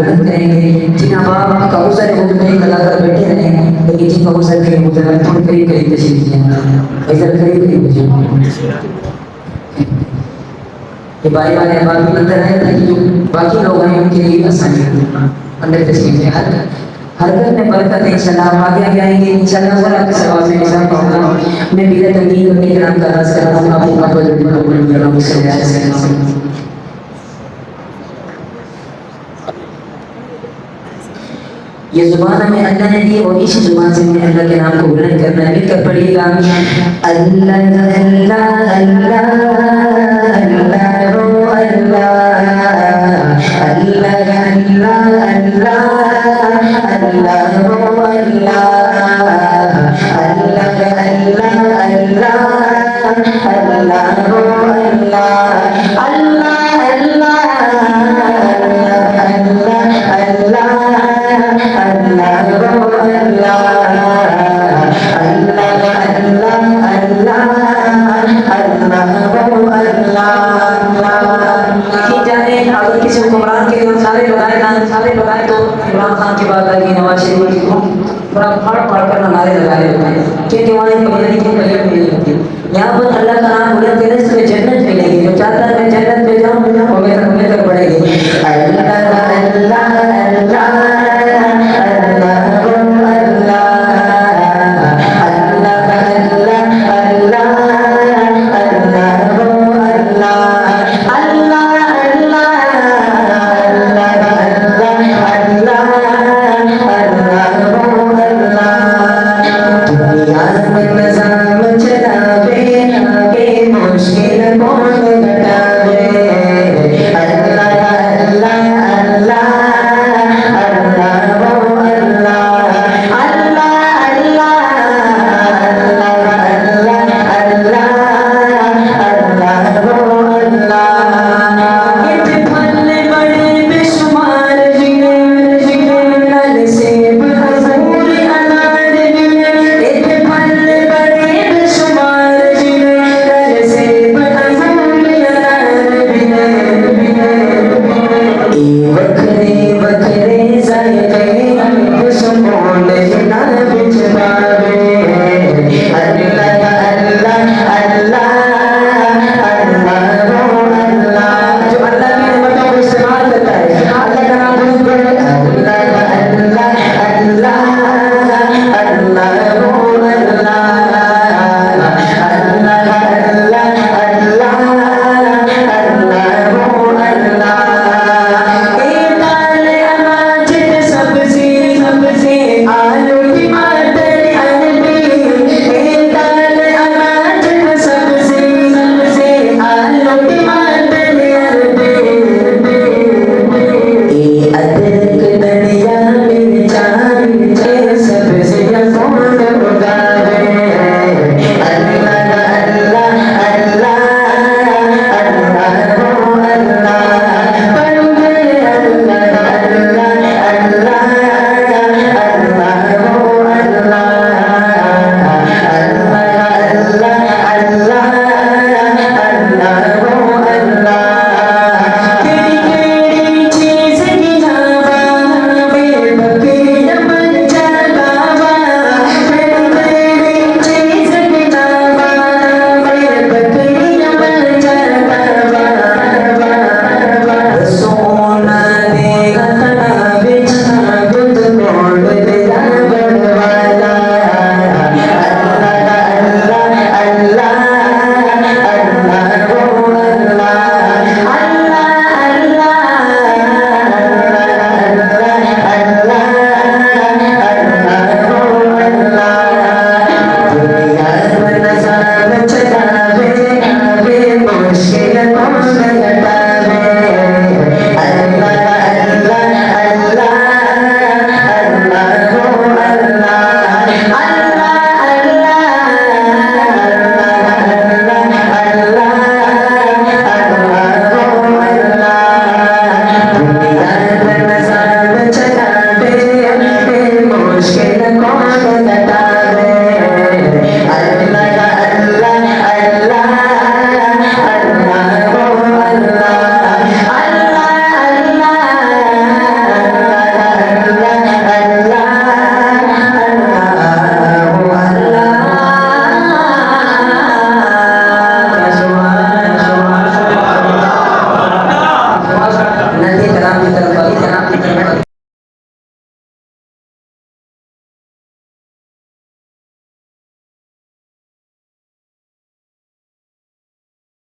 इबादत करेंगे, जिन अहबाब का उज़र है वो भी नहीं लगाकर बैठे रहेंगे, लेकिन जिनका उज़र नहीं वो जरा थोड़ी करीब करीब तशरीफ ले आए, इधर करीब करीब तशरीफ ये बारी वाले अहबाब भी अंदर है ताकि जो बाकी लोग हैं उनके लिए आसानी हो अंदर तशरीफ ले हर घर में बरकत है इंशाल्लाह। आगे आगे आएंगे इंशाल्लाह और आपके सवाल में निजाम पाऊंगा। मैं बिला तंगीद करने के नाम का राज कर रहा हूँ आपको का जो कबूल कर रहा हूँ उससे ये जुबान हमें अल्लाह ने दी और इसी जुबान से हमें अल्लाह के नाम को बुलंद करना है। मिलकर पढ़िएगा अल्लाह अल्लाह अल्लाह अल्लाह रो अल्लाह अल्लाह अल्लाह अल्लाह अल्लाह रो अल्लाह अल्लाह अल्लाह अल्लाह अल्लाह रो अल्लाह अल्लाह किसी हुक्मरान के लिए सारे लगाए तो इमरान खान की बात आई, नवाज शरीफ की बड़ा फाड़ कर नारे लगा रहे होते हैं, क्योंकि वहाँ एक बुनियादी की कलियत नहीं लगती। यहाँ पर अल्लाह का नाम बुलंद करने